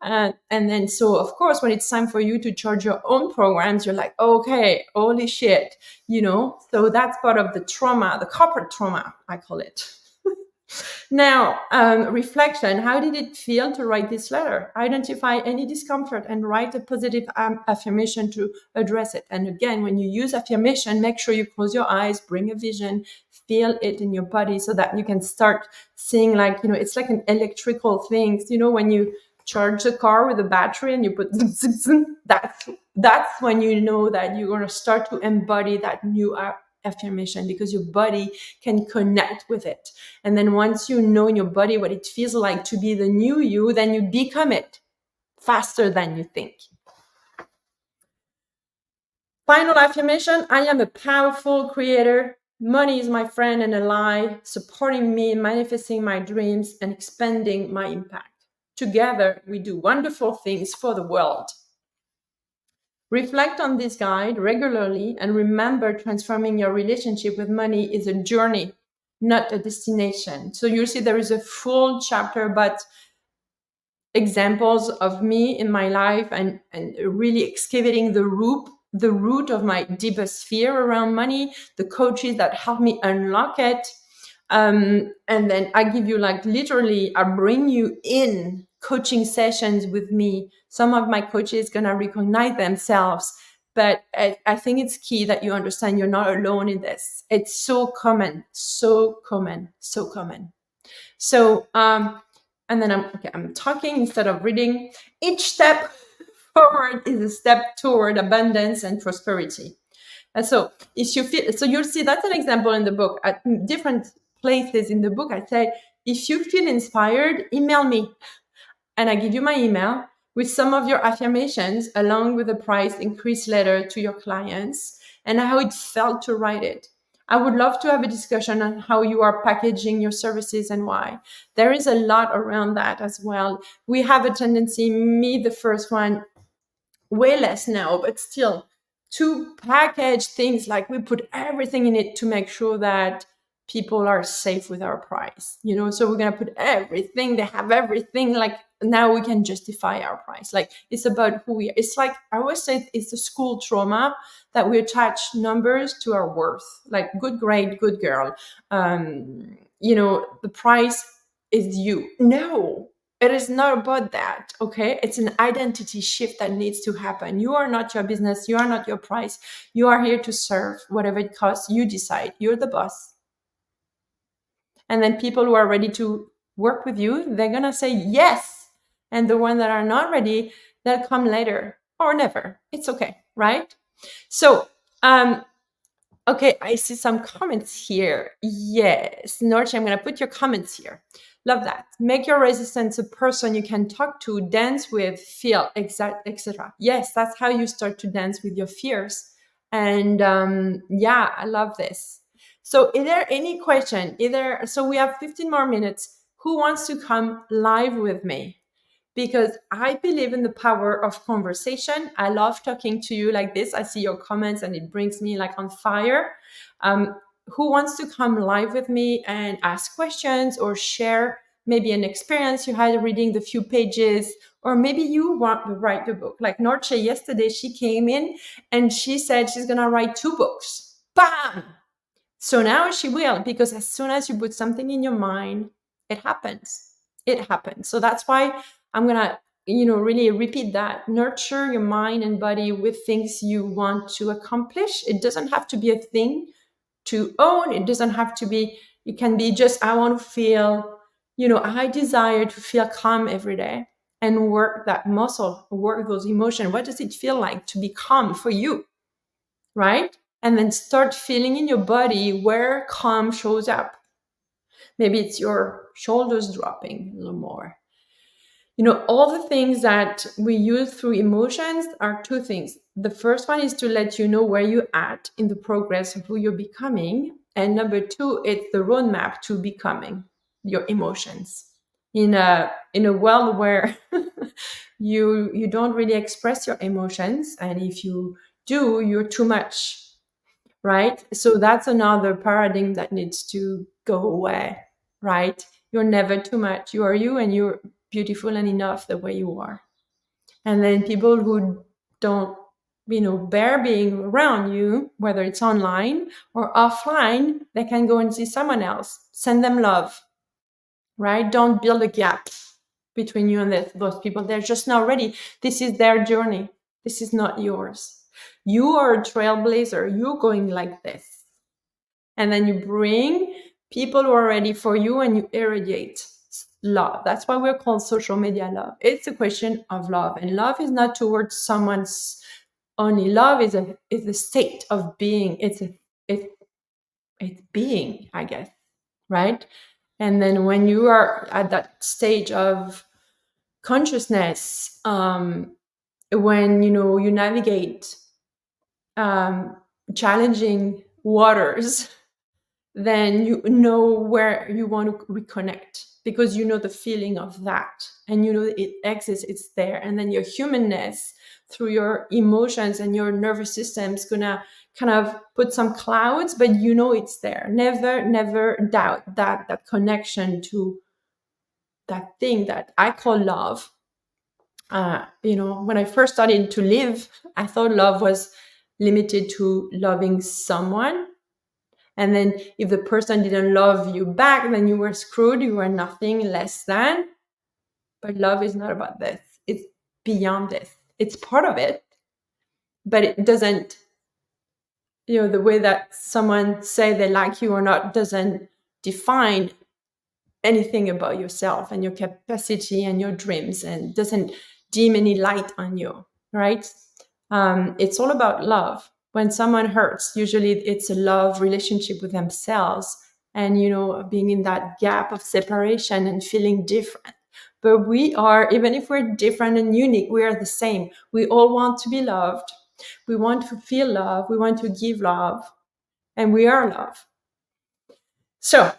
And then, so of course, when it's time for you to charge your own programs, you're like, okay, holy shit, So that's part of the trauma, the corporate trauma, I call it. Now, reflection. How did it feel to write this letter? Identify any discomfort and write a positive affirmation to address it. And again, when you use affirmation, make sure you close your eyes, bring a vision, feel it in your body so that you can start seeing, like, it's like an electrical thing. When you charge the car with a battery and you put that's when you know that you're going to start to embody that new affirmation, because your body can connect with it. And then once you know in your body what it feels like to be the new you, then you become it faster than you think. Final affirmation: I am a powerful creator Money is my friend and ally, supporting me, manifesting my dreams, and expanding my impact. Together, we do wonderful things for the world. Reflect on this guide regularly and remember transforming your relationship with money is a journey, not a destination. So you'll see there is a full chapter about examples of me in my life and really excavating the root of my deepest fear around money, the coaches that help me unlock it. And then I give you, like, literally, I bring you in coaching sessions with me. Some of my coaches gonna recognize themselves, but I think it's key that you understand you're not alone in this. It's so common, so common, so common. So, and then I'm talking instead of reading. Each step forward is a step toward abundance and prosperity. And so, if you feel, so you'll see that's an example in the book. At different places in the book, I say, if you feel inspired, email me, and I give you my email with some of your affirmations, along with a price increase letter to your clients and how it felt to write it. I would love to have a discussion on how you are packaging your services and why. There is a lot around that as well. We have a tendency, me the first one, way less now, but still, to package things like we put everything in it to make sure that people are safe with our price. So we're going to put everything, they have everything, like now we can justify our price. Like, it's about who we are. It's like I always say, it's the school trauma that we attach numbers to our worth, like good grade, good girl. The price is you. No, it is not about that. Okay, it's an identity shift that needs to happen. You are not your business, you are not your price. You are here to serve. Whatever it costs, you decide. You're the boss. And then people who are ready to work with you, they're gonna say yes. And the ones that are not ready, they'll come later or never. It's okay, right? So, okay, I see some comments here. Yes, Norchi, I'm going to put your comments here. Love that. Make your resistance a person you can talk to, dance with, feel, etc. Yes, that's how you start to dance with your fears. And yeah, I love this. So, is there any question? So we have 15 more minutes. Who wants to come live with me? Because I believe in the power of conversation. I love talking to you like this. I see your comments and it brings me like on fire. Who wants to come live with me and ask questions or share maybe an experience you had reading the few pages, or maybe you want to write the book? Like Norche yesterday, she came in and she said she's going to write 2 books. Bam! So now she will, because as soon as you put something in your mind, it happens. It happens. So that's why I'm going to, really repeat that. Nurture your mind and body with things you want to accomplish. It doesn't have to be a thing to own. It doesn't have to be, it can be just, I want to feel, I desire to feel calm every day, and work that muscle, work those emotions. What does it feel like to be calm for you? Right? And then start feeling in your body where calm shows up. Maybe it's your shoulders dropping a little more. All the things that we use through emotions are 2 things. The first one is to let you know where you're at in the progress of who you're becoming. And number 2, it's the roadmap to becoming your emotions. In a world where you don't really express your emotions, and if you do, you're too much. Right? So that's another paradigm that needs to go away, right? You're never too much. You are you, and you're beautiful and enough the way you are. And then people who don't, bear being around you, whether it's online or offline, they can go and see someone else. Send them love, right? Don't build a gap between you and those people. They're just not ready. This is their journey. This is not yours. You are a trailblazer. You're going like this. And then you bring people who are ready for you, and you irradiate love. That's why we're called social media love. It's a question of love, and love is not towards someone's only. Love is a state of being. It's being, I guess, right? And then when you are at that stage of consciousness, when you navigate challenging waters, then you know where you want to reconnect, because you know the feeling of that, and you know it exists, it's there. And then your humanness through your emotions and your nervous system is gonna kind of put some clouds, but you know it's there. Never doubt that connection to that thing that I call love. When I first started to live, I thought love was limited to loving someone. And then if the person didn't love you back, then you were screwed. You were nothing less than. But love is not about this. It's beyond this. It's part of it, but it doesn't, the way that someone say they like you or not doesn't define anything about yourself and your capacity and your dreams, and doesn't dim any light on you, right? It's all about love. When someone hurts, usually it's a love relationship with themselves, and being in that gap of separation and feeling different. But we are, even if we're different and unique, we are the same. We all want to be loved. We want to feel love. We want to give love, and we are love. So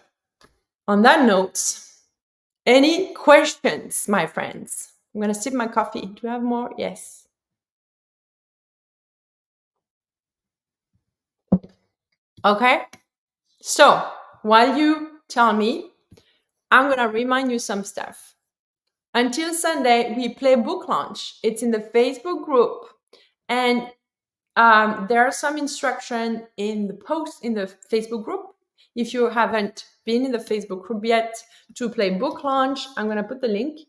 on that note, any questions, my friends? I'm going to sip my coffee. Do you have more? Yes. Okay. So while you tell me, I'm going to remind you some stuff. Until Sunday, we play book launch. It's in the Facebook group. And there are some instruction in the post in the Facebook group. If you haven't been in the Facebook group yet to play book launch, I'm going to put the link.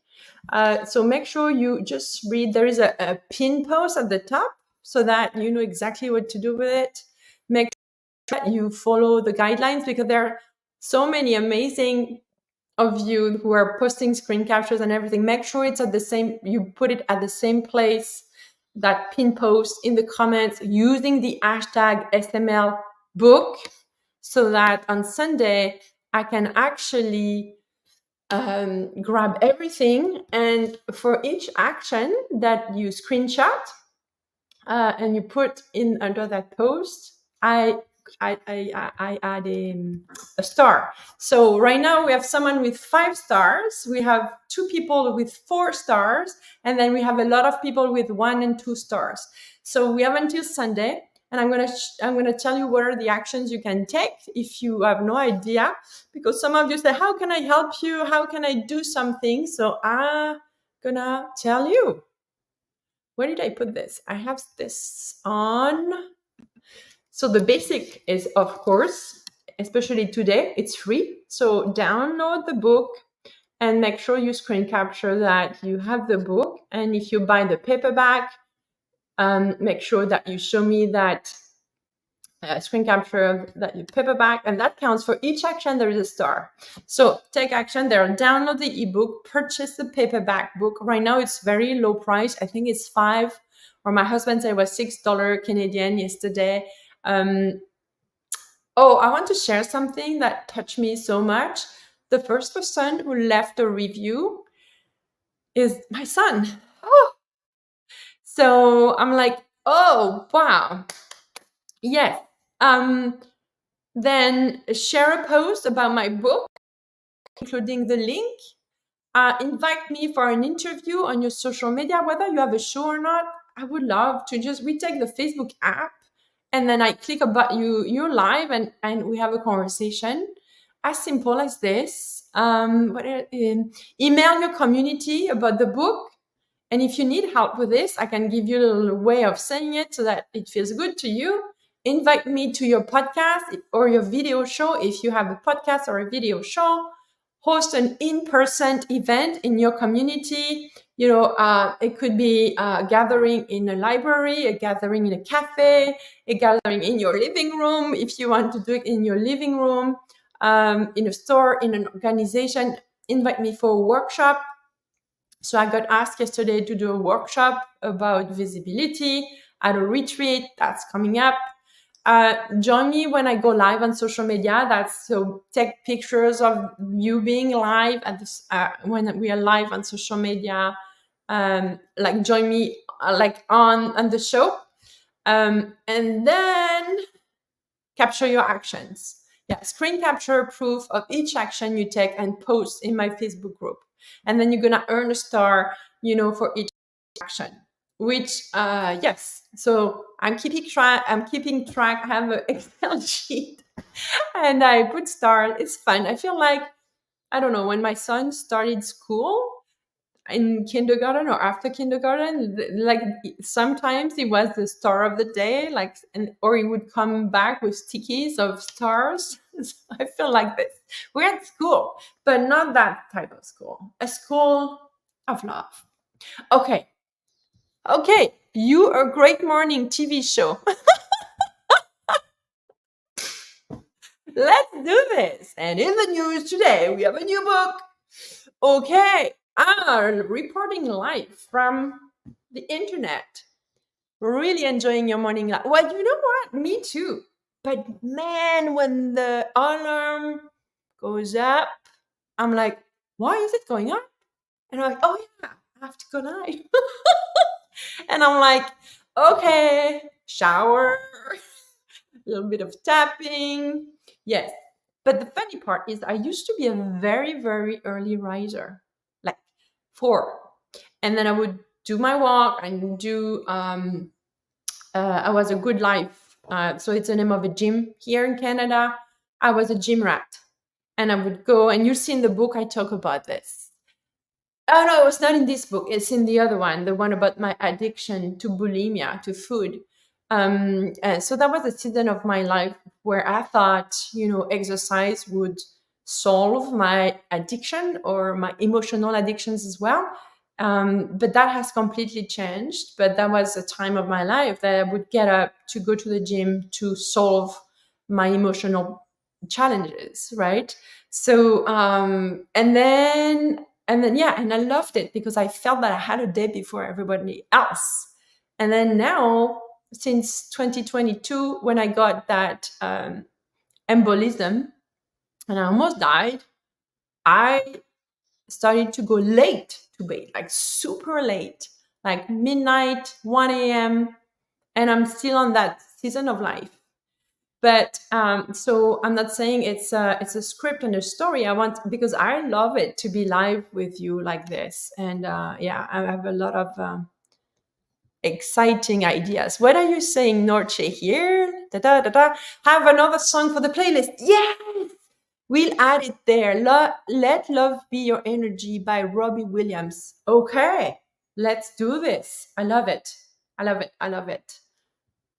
So make sure you just read. There is a pin post at the top so that you know exactly what to do with it. Make sure that you follow the guidelines, because there are so many amazing of you who are posting screen captures and everything. Make sure it's at the same, you put it at the same place, that pin post in the comments, using the hashtag SML book, so that on Sunday I can actually grab everything. And for each action that you screenshot and you put in under that post, I add a star. So right now we have someone with 5 stars. We have 2 people with 4 stars, and then we have a lot of people with 1 and 2 stars. So we have until Sunday, and I'm gonna tell you what are the actions you can take if you have no idea, because some of you say, "How can I help you? How can I do something?" So I'm gonna tell you. Where did I put this? I have this on. So the basic is, of course, especially today, it's free. So download the book and make sure you screen capture that you have the book. And if you buy the paperback, make sure that you show me that screen capture that you paperback, and that counts for each action. There is a star. So take action there, download the ebook, purchase the paperback book. Right now it's very low price. I think it's $5, or my husband said it was $6 Canadian yesterday. I want to share something that touched me so much. The first person who left a review is my son. Oh, so I'm like, oh wow, yes. Then share a post about my book, including the link. Invite me for an interview on your social media, whether you have a show or not. I would love to just retake the Facebook app, and then I click about you're live, and we have a conversation. As simple as this. Email your community about the book. And if you need help with this, I can give you a little way of saying it so that it feels good to you. Invite me to your podcast or your video show if you have a podcast or a video show. Host an in-person event in your community. It could be a gathering in a library, a gathering in a cafe, a gathering in your living room. If you want to do it in your living room, in a store, in an organization, invite me for a workshop. So I got asked yesterday to do a workshop about visibility at a retreat that's coming up. Join me when I go live on social media. So take pictures of you being live at this, when we are live on social media. Join me on the show, and then capture your actions. Yeah, screen capture proof of each action you take and post in my Facebook group. And then you're gonna earn a star, for each action. Which yes. So I'm keeping track. I have an Excel sheet and I put stars. It's fun. I feel like, I don't know, when my son started school in kindergarten or after kindergarten, like sometimes he was the star of the day, like, or he would come back with stickies of stars. So I feel like this. We're at school, but not that type of school. A school of love. Okay. Okay. You a great morning TV show. Let's do this. And in the news today, we have a new book. Okay. Reporting live from the internet. Really enjoying your morning life. Well, you know what? Me too. But man, when the alarm goes up, I'm like, why is it going up? And I'm like, oh yeah, I have to go live. And I'm like, okay, shower, a little bit of tapping. Yes. But the funny part is I used to be a very, very early riser, like 4. And then I would do my walk and do I was a good life. So it's the name of a gym here in Canada. I was a gym rat. And I would go, and you see in the book, I talk about this. Oh, no, it was not in this book. It's in the other one, the one about my addiction to bulimia, to food. So that was a season of my life where I thought, exercise would solve my addiction or my emotional addictions as well. But that has completely changed. But that was a time of my life that I would get up to go to the gym to solve my emotional challenges, right? So, yeah, and I loved it because I felt that I had a day before everybody else. And then now, since 2022, when I got that embolism and I almost died, I started to go late to bed, like super late, like midnight, 1 a.m. And I'm still on that season of life. But so I'm not saying it's a script and a story. I want, because I love it to be live with you like this. And yeah, I have a lot of exciting ideas. What are you saying, Norche here? Da da da da. Have another song for the playlist. Yes, we'll add it there. Let Love Be Your Energy by Robbie Williams. Okay, let's do this. I love it. I love it. I love it.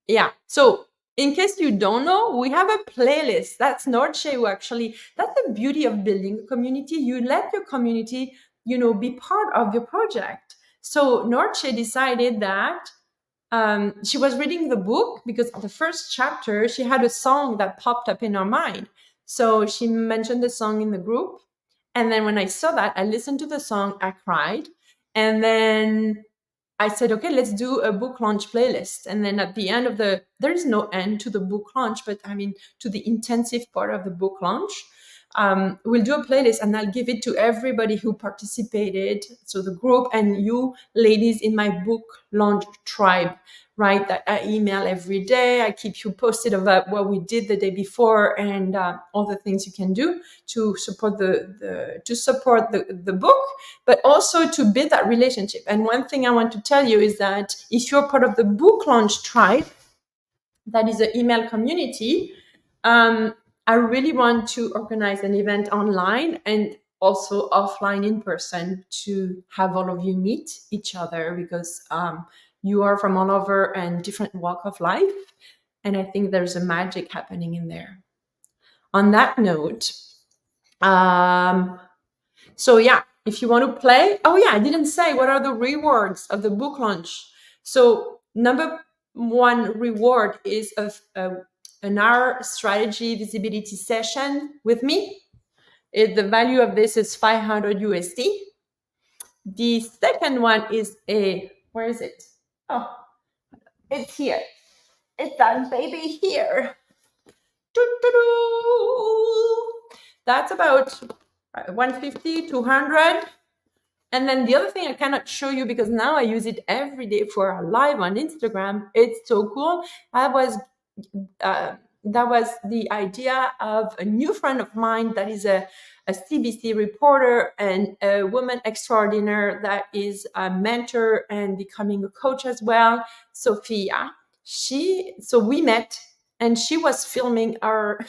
Yeah. So in case you don't know, we have a playlist. That's Norche who actually, that's the beauty of building a community. You let your community, be part of your project. So Norche decided that she was reading the book because the first chapter, she had a song that popped up in her mind. So she mentioned the song in the group. And then when I saw that, I listened to the song, I cried. And then I said, okay, let's do a book launch playlist. And then at the end of there is no end to the book launch, but I mean, to the intensive part of the book launch, we'll do a playlist and I'll give it to everybody who participated. So the group and you ladies in my book launch tribe, right? That I email every day. I keep you posted about what we did the day before and all the things you can do to support the book, but also to build that relationship. And one thing I want to tell you is that if you're part of the book launch tribe, that is an email community, I really want to organize an event online and also offline in person to have all of you meet each other because you are from all over and different walk of life. And I think there's a magic happening in there. On that note, so yeah, if you want to play, oh yeah, I didn't say what are the rewards of the book launch. So number one reward is an hour strategy visibility session with me. The value of this is 500 USD. The second one is where is it? Oh, it's here. It's that baby here. That's about 150, 200. And then the other thing I cannot show you because now I use it every day for a live on Instagram. It's so cool. I was that was the idea of a new friend of mine that is a CBC reporter and a woman extraordinaire that is a mentor and becoming a coach as well, Sophia. So we met, and she was filming our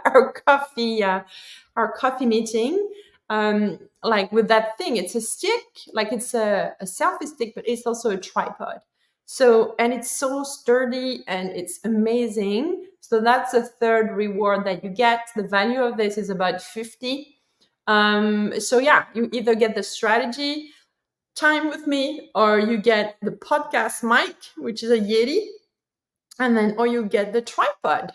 our coffee our coffee meeting, like with that thing. It's a stick, like it's a selfie stick, but it's also a tripod. So, and it's so sturdy and it's amazing. So that's a third reward that you get. The value of this is about 50. So yeah, you either get the strategy time with me, or you get the podcast mic, which is a Yeti, and then or you get the tripod.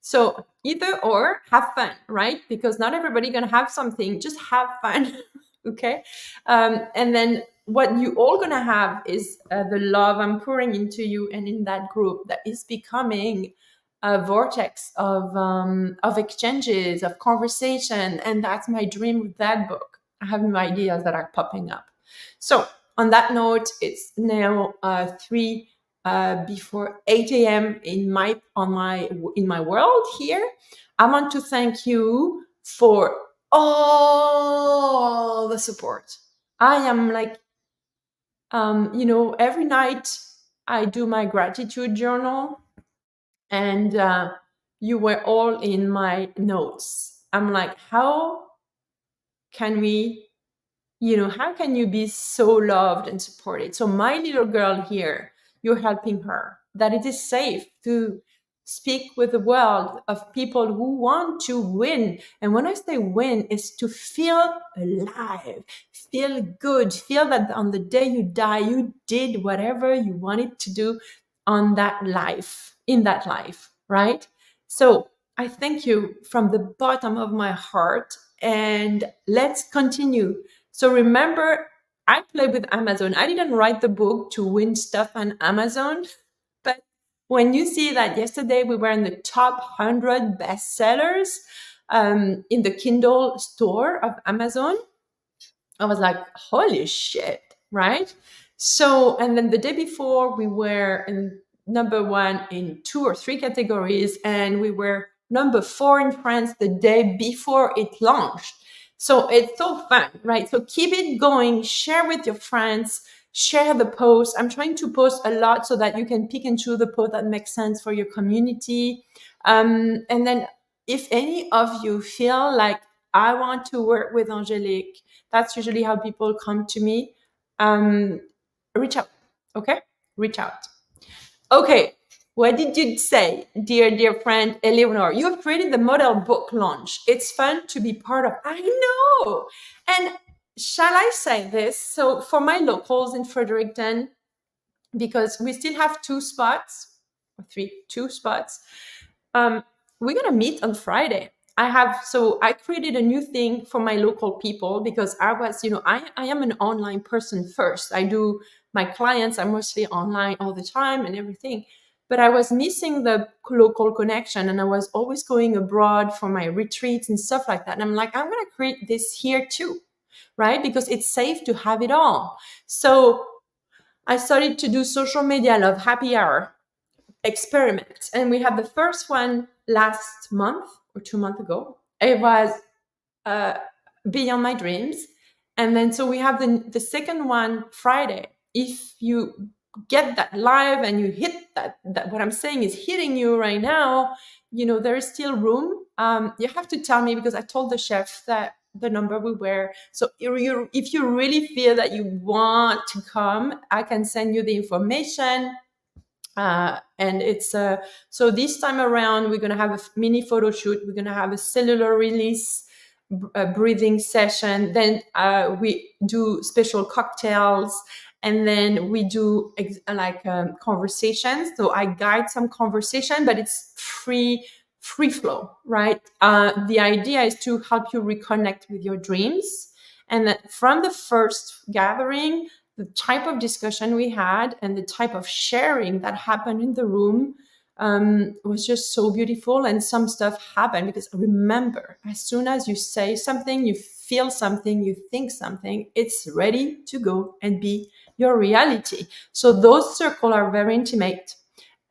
So either or, have fun, right? Because not everybody gonna have something. Just have fun, okay? And then what you all gonna have is the love I'm pouring into you and in that group that is becoming a vortex of exchanges, of conversation, and that's my dream with that book. I have new ideas that are popping up. So on that note, it's now 3 before 8 a.m. in my world here. I want to thank you for all the support. I am like, every night I do my gratitude journal, and you were all in my notes. I'm like, how can we how can you be so loved and supported? So my little girl here, you're helping her, that it is safe to speak with the world of people who want to win. And when I say win, is to feel alive, feel good, feel that on the day you die, you did whatever you wanted to do in that life, right? So I thank you from the bottom of my heart, and let's continue. So remember, I play with Amazon. I didn't write the book to win stuff on Amazon, but when you see that yesterday we were in the top 100 bestsellers in the Kindle store of Amazon, I was like, holy shit, right? So, and then the day before, we were in number one in 2 or 3 categories, and we were number 4 in France the day before it launched. So it's so fun, right? So keep it going, share with your friends, share the post. I'm trying to post a lot so that you can pick and choose the post that makes sense for your community. And then if any of you feel like I want to work with Angelique, that's usually how people come to me. Reach out, okay? Reach out. Okay, what did you say, dear friend Eleanor? You have created the model book launch. It's fun to be part of. I know. And shall I say this? So for my locals in Fredericton, because we still have 2 spots, or 2 spots, we're gonna meet on Friday. I created a new thing for my local people because I was, I am an online person first. I do my clients are mostly online all the time and everything. But I was missing the local connection, and I was always going abroad for my retreats and stuff like that. And I'm like, I'm gonna create this here too, right? Because it's safe to have it all. So I started to do social media love happy hour experiments. And we had the first one last month or 2 months ago. It was uh, Beyond My Dreams. And then so we have the second one Friday. If you get that live and you hit that what I'm saying is hitting you right now, there is still room. You have to tell me, because I told the chef that the number we were. So if you really feel that you want to come, I can send you the information. And it's so this time around we're going to have a mini photo shoot, we're going to have a cellular release, a breathing session, then we do special cocktails, and then we do conversations. So I guide some conversation, but it's free flow, right? The idea is to help you reconnect with your dreams, and that from the first gathering, the type of discussion we had and the type of sharing that happened in the room was just so beautiful. And some stuff happened because remember, as soon as you say something, you feel something, you think something, it's ready to go and be your reality. So those circles are very intimate.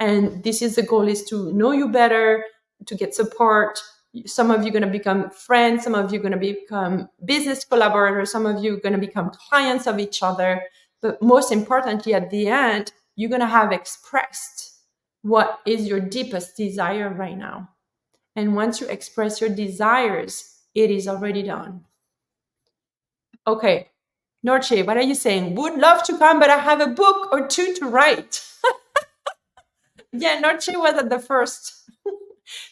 And this is the goal, is to know you better, to get support. Some of you are going to become friends. Some of you are going to become business collaborators. Some of you are going to become clients of each other. But most importantly, at the end, you're going to have expressed what is your deepest desire right now. And once you express your desires, it is already done. Okay, Norche, what are you saying? Would love to come, but I have a book or two to write. Yeah, Norche was at the first.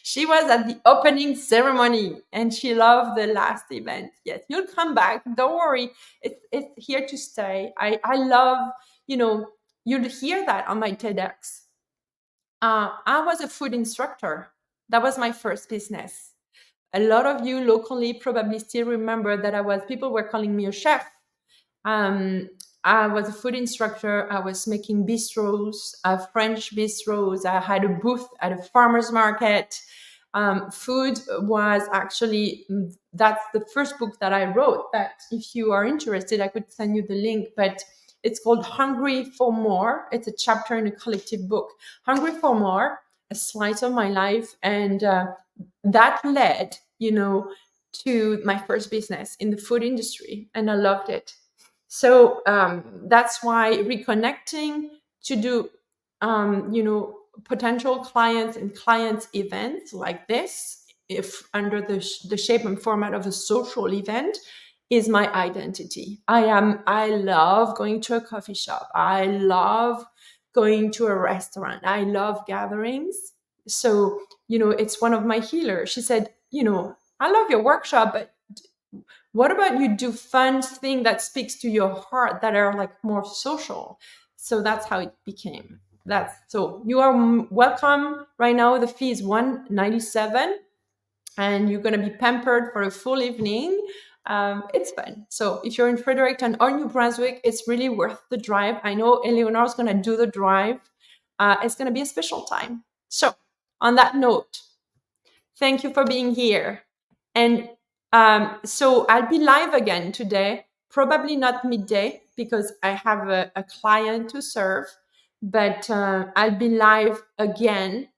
She was at the opening ceremony and she loved the last event. Yes, you'll come back. Don't worry. It's here to stay. I love, you'll hear that on my TEDx. I was a food instructor. That was my first business. A lot of you locally probably still remember that people were calling me a chef. I was a food instructor. I was making bistros, French bistros. I had a booth at a farmer's market. Food was actually, that's the first book that I wrote, that if you are interested, I could send you the link, but it's called Hungry for More. It's a chapter in a collective book. Hungry for More, a slice of my life. And that led, to my first business in the food industry. And I loved it. So that's why reconnecting to do, potential clients and clients events like this, if under the shape and format of a social event, is my identity. I love going to a coffee shop. I love going to a restaurant. I love gatherings. So, it's one of my healers. She said, I love your workshop, but what about you do fun thing that speaks to your heart, that are like more social? So that's how it became. So you are welcome. Right now the fee is $197 and you're going to be pampered for a full evening. It's fun. So if you're in Fredericton or New Brunswick, it's really worth the drive. I know Eleanor's going to do the drive. It's going to be a special time. So on that note, thank you for being here. And so I'll be live again today, probably not midday because I have a client to serve, but I'll be live again.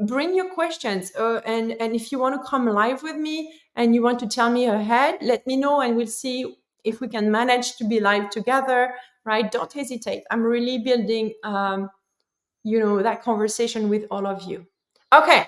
Bring your questions, and if you want to come live with me and you want to tell me ahead, let me know and we'll see if we can manage to be live together, right? Don't hesitate. I'm really building, that conversation with all of you. Okay.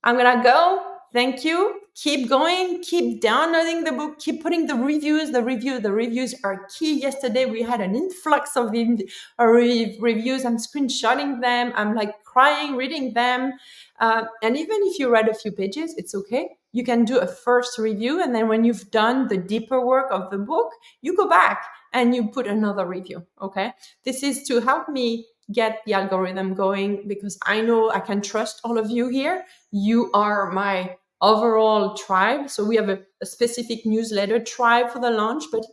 I'm going to go. Thank you. Keep going. Keep downloading the book. Keep putting the reviews. The reviews are key. Yesterday, we had an influx of reviews. I'm screenshotting them. I'm like crying, reading them. And even if you read a few pages, it's okay. You can do a first review. And then when you've done the deeper work of the book, you go back and you put another review. Okay. This is to help me get the algorithm going, because I know I can trust all of you here. You are my overall tribe. So we have a specific newsletter tribe for the launch, but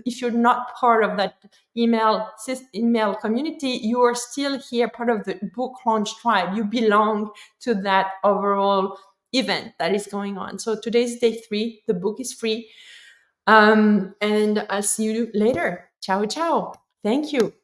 if you're not part of that email community, you are still here, part of the book launch tribe. You belong to that overall event that is going on. So today's day 3. The book is free. And I'll see you later. Ciao, ciao. Thank you.